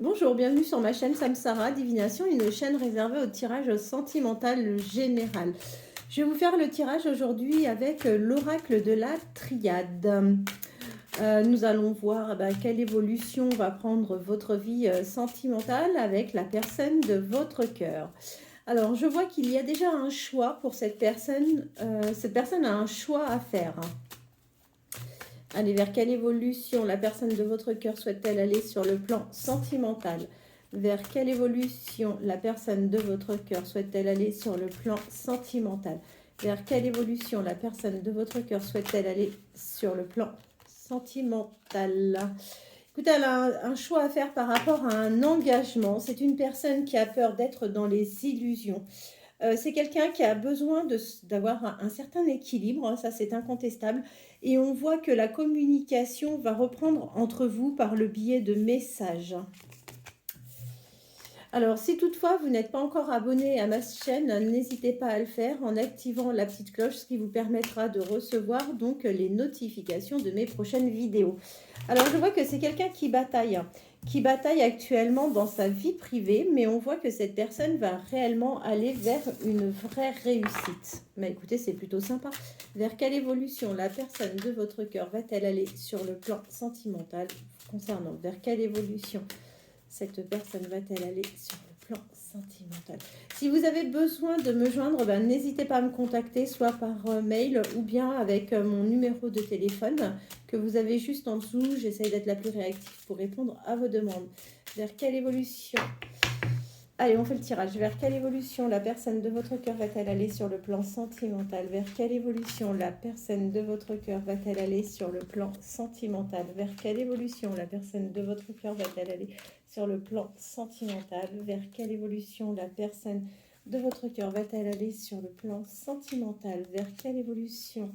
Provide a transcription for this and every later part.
Bonjour, bienvenue sur ma chaîne Samsara Divination, une chaîne réservée au tirage sentimental général. Je vais vous faire le tirage aujourd'hui avec l'oracle de la triade. Nous allons voir quelle évolution va prendre votre vie sentimentale avec la personne de votre cœur. Alors, je vois qu'il y a déjà un choix pour cette personne. Cette personne a un choix à faire. Allez, vers quelle évolution la personne de votre cœur souhaite-t-elle aller sur le plan sentimental? Vers quelle évolution la personne de votre cœur souhaite-t-elle aller sur le plan sentimental? Vers quelle évolution la personne de votre cœur souhaite-t-elle aller sur le plan sentimental? Écoutez, elle a un choix à faire par rapport à un engagement. C'est une personne qui a peur d'être dans les illusions. C'est quelqu'un qui a besoin d'avoir un certain équilibre, hein, ça c'est incontestable. Et on voit que la communication va reprendre entre vous par le biais de messages. Alors, si toutefois vous n'êtes pas encore abonné à ma chaîne, n'hésitez pas à le faire en activant la petite cloche, ce qui vous permettra de recevoir donc les notifications de mes prochaines vidéos. Alors, je vois que c'est quelqu'un qui bataille actuellement dans sa vie privée, mais on voit que cette personne va réellement aller vers une vraie réussite. Mais écoutez, c'est plutôt sympa. Vers quelle évolution la personne de votre cœur va-t-elle aller sur le plan sentimental concernant? Vers quelle évolution cette personne va-t-elle aller sur le plan sentimental? Si vous avez besoin de me joindre, n'hésitez pas à me contacter, soit par mail ou bien avec mon numéro de téléphone que vous avez juste en dessous. J'essaye d'être la plus réactive pour répondre à vos demandes. Vers quelle évolution? Allez, on fait le tirage. Vers quelle évolution la personne de votre cœur va-t-elle aller sur le plan sentimental? Vers quelle évolution la personne de votre cœur va-t-elle aller sur le plan sentimental? Vers quelle évolution la personne de votre cœur va-t-elle aller sur le plan sentimental? Vers quelle évolution la personne de votre cœur va-t-elle aller sur le plan sentimental? Vers quelle évolution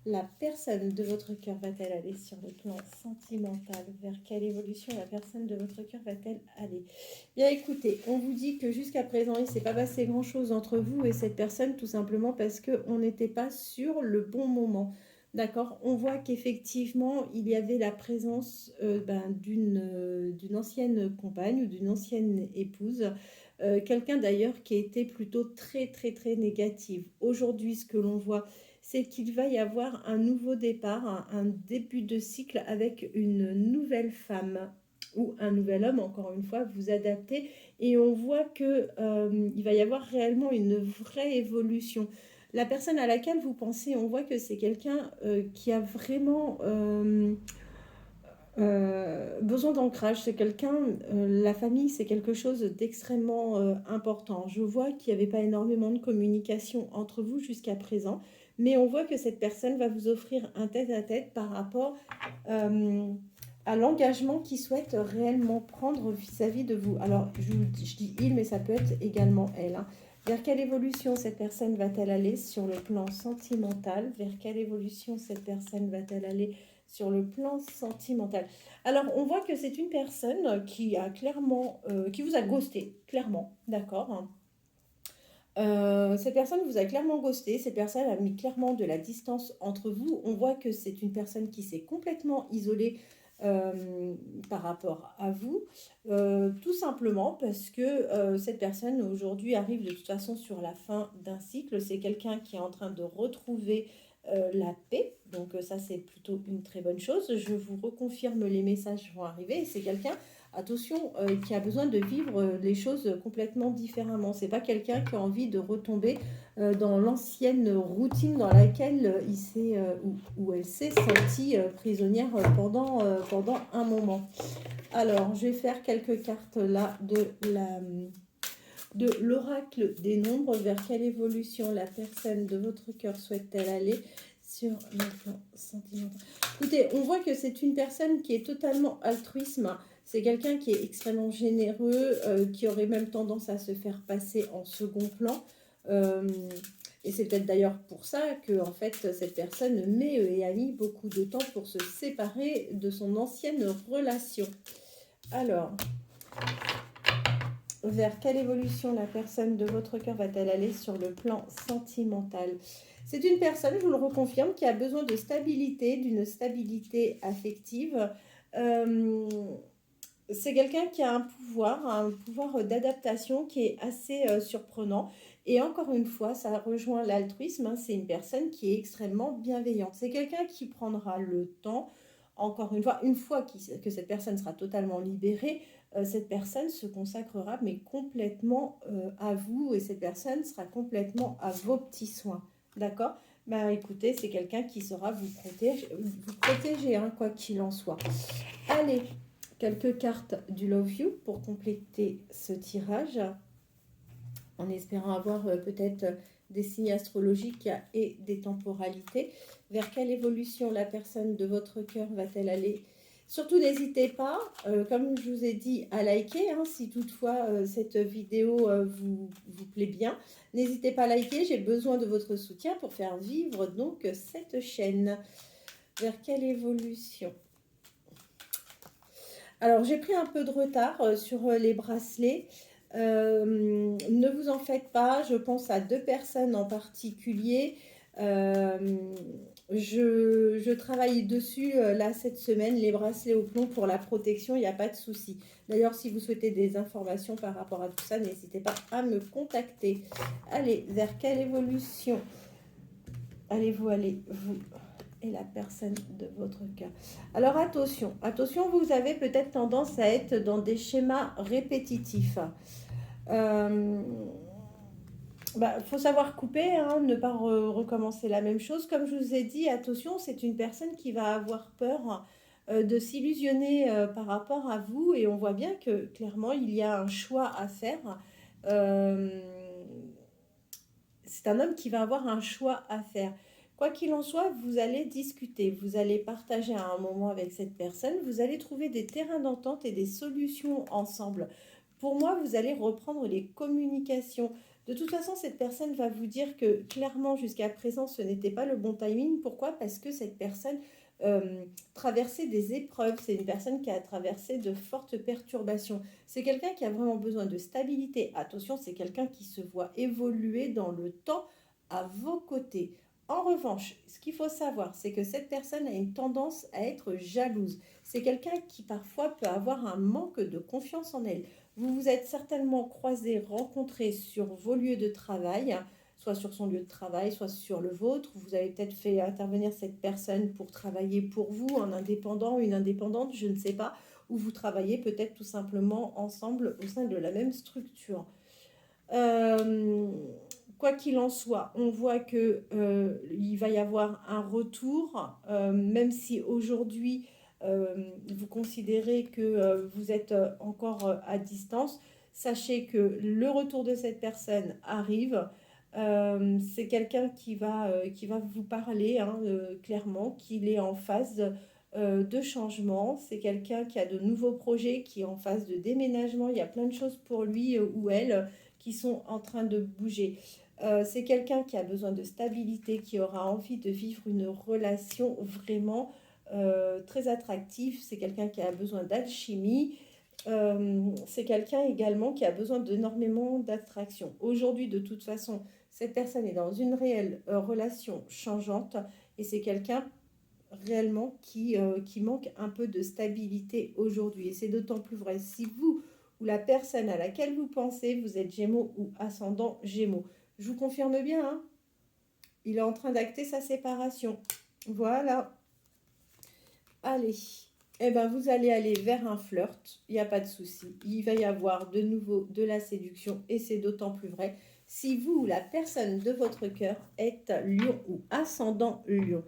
la personne de votre cœur va-t-elle aller sur le plan sentimental? Vers quelle évolution la personne de votre cœur va-t-elle aller? Bien écoutez, on vous dit que jusqu'à présent, il ne s'est pas passé grand-chose entre vous et cette personne, tout simplement parce qu'on n'était pas sur le bon moment. D'accord? On voit qu'effectivement, il y avait la présence d'une ancienne compagne ou d'une ancienne épouse. Quelqu'un d'ailleurs qui était plutôt très très très négative. Aujourd'hui, ce que l'on voit, c'est qu'il va y avoir un nouveau départ, un début de cycle avec une nouvelle femme ou un nouvel homme, encore une fois, vous adaptez. Et on voit que il va y avoir réellement une vraie évolution. La personne à laquelle vous pensez, on voit que c'est quelqu'un qui a vraiment besoin d'ancrage. C'est quelqu'un, la famille, c'est quelque chose d'extrêmement important. Je vois qu'il n'y avait pas énormément de communication entre vous jusqu'à présent, mais on voit que cette personne va vous offrir un tête-à-tête par rapport à l'engagement qu'il souhaite réellement prendre vis-à-vis de vous. Alors, je dis il, mais ça peut être également elle, hein. Vers quelle évolution cette personne va-t-elle aller sur le plan sentimental? Vers quelle évolution cette personne va-t-elle aller sur le plan sentimental? Alors, on voit que c'est une personne qui a clairement, qui vous a ghosté, clairement, d'accord, hein. Cette personne vous a clairement ghosté, cette personne a mis clairement de la distance entre vous. On voit que c'est une personne qui s'est complètement isolée par rapport à vous, tout simplement parce que cette personne aujourd'hui arrive de toute façon sur la fin d'un cycle. C'est quelqu'un qui est en train de retrouver la paix, donc ça c'est plutôt une très bonne chose. Je vous reconfirme, les messages vont arriver. C'est quelqu'un, attention, qui a besoin de vivre les choses complètement différemment. C'est pas quelqu'un qui a envie de retomber dans l'ancienne routine dans laquelle où elle s'est sentie prisonnière pendant un moment. Alors, je vais faire quelques cartes là de l'oracle des nombres. Vers quelle évolution la personne de votre cœur souhaite-t-elle aller sur le plan sentimental? Écoutez, on voit que c'est une personne qui est totalement altruisme. C'est quelqu'un qui est extrêmement généreux, qui aurait même tendance à se faire passer en second plan. Et c'est peut-être d'ailleurs pour ça que en fait, cette personne met et a mis beaucoup de temps pour se séparer de son ancienne relation. Alors, vers quelle évolution la personne de votre cœur va-t-elle aller sur le plan sentimental? C'est une personne, je vous le reconfirme, qui a besoin de stabilité, d'une stabilité affective. c'est quelqu'un qui a un pouvoir d'adaptation qui est assez surprenant. Et encore une fois, ça rejoint l'altruisme, hein, c'est une personne qui est extrêmement bienveillante. C'est quelqu'un qui prendra le temps, encore une fois que cette personne sera totalement libérée, cette personne se consacrera mais complètement à vous et cette personne sera complètement à vos petits soins. D'accord? Ben écoutez, c'est quelqu'un qui saura vous protéger hein, quoi qu'il en soit. Allez, quelques cartes du Love You pour compléter ce tirage, en espérant avoir peut-être des signes astrologiques et des temporalités. Vers quelle évolution la personne de votre cœur va-t-elle aller? Surtout, n'hésitez pas, comme je vous ai dit, à liker, hein, si toutefois cette vidéo vous plaît bien. N'hésitez pas à liker, j'ai besoin de votre soutien pour faire vivre donc cette chaîne. Vers quelle évolution? Alors, j'ai pris un peu de retard sur les bracelets. Ne vous en faites pas, je pense à 2 personnes en particulier. Je travaille dessus là cette semaine, les bracelets au plomb pour la protection, il n'y a pas de souci. D'ailleurs, si vous souhaitez des informations par rapport à tout ça, n'hésitez pas à me contacter. Allez, vers quelle évolution allez-vous aller, vous et la personne de votre cœur? Alors attention, attention, vous avez peut-être tendance à être dans des schémas répétitifs. Faut savoir couper, hein, ne pas recommencer la même chose. Comme je vous ai dit, attention, c'est une personne qui va avoir peur de s'illusionner par rapport à vous. Et on voit bien que clairement, il y a un choix à faire. C'est un homme qui va avoir un choix à faire. Quoi qu'il en soit, vous allez discuter, vous allez partager un moment avec cette personne, vous allez trouver des terrains d'entente et des solutions ensemble. Pour moi, vous allez reprendre les communications. De toute façon, cette personne va vous dire que clairement, jusqu'à présent, ce n'était pas le bon timing. Pourquoi? Parce que cette personne traversait des épreuves. C'est une personne qui a traversé de fortes perturbations. C'est quelqu'un qui a vraiment besoin de stabilité. Attention, c'est quelqu'un qui se voit évoluer dans le temps à vos côtés. En revanche, ce qu'il faut savoir, c'est que cette personne a une tendance à être jalouse. C'est quelqu'un qui parfois peut avoir un manque de confiance en elle. Vous vous êtes certainement croisés, rencontrés sur vos lieux de travail, soit sur son lieu de travail, soit sur le vôtre. Vous avez peut-être fait intervenir cette personne pour travailler pour vous, un indépendant, une indépendante, je ne sais pas, ou vous travaillez peut-être tout simplement ensemble au sein de la même structure. Quoi qu'il en soit, on voit que il va y avoir un retour, même si aujourd'hui vous considérez que vous êtes encore à distance. Sachez que le retour de cette personne arrive. C'est quelqu'un qui va vous parler hein, clairement, qu'il est en phase de changement. C'est quelqu'un qui a de nouveaux projets, qui est en phase de déménagement. Il y a plein de choses pour lui ou elle qui sont en train de bouger. C'est quelqu'un qui a besoin de stabilité, qui aura envie de vivre une relation vraiment très attractive. C'est quelqu'un qui a besoin d'alchimie. C'est quelqu'un également qui a besoin d'énormément d'attraction. Aujourd'hui, de toute façon, cette personne est dans une réelle relation changeante et c'est quelqu'un réellement qui manque un peu de stabilité aujourd'hui. Et c'est d'autant plus vrai si vous ou la personne à laquelle vous pensez, vous êtes Gémeaux ou ascendant Gémeaux. Je vous confirme bien, hein, il est en train d'acter sa séparation. Voilà. Allez. Eh ben, vous allez aller vers un flirt, il n'y a pas de souci. Il va y avoir de nouveau de la séduction et c'est d'autant plus vrai si vous ou la personne de votre cœur est Lion ou ascendant Lion.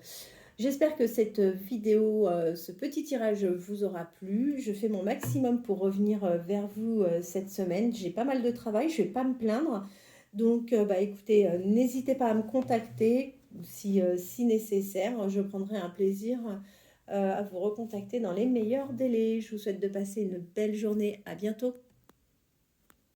J'espère que cette vidéo, ce petit tirage vous aura plu. Je fais mon maximum pour revenir vers vous cette semaine. J'ai pas mal de travail, je ne vais pas me plaindre. Donc, écoutez, n'hésitez pas à me contacter si nécessaire. Je prendrai un plaisir à vous recontacter dans les meilleurs délais. Je vous souhaite de passer une belle journée. À bientôt.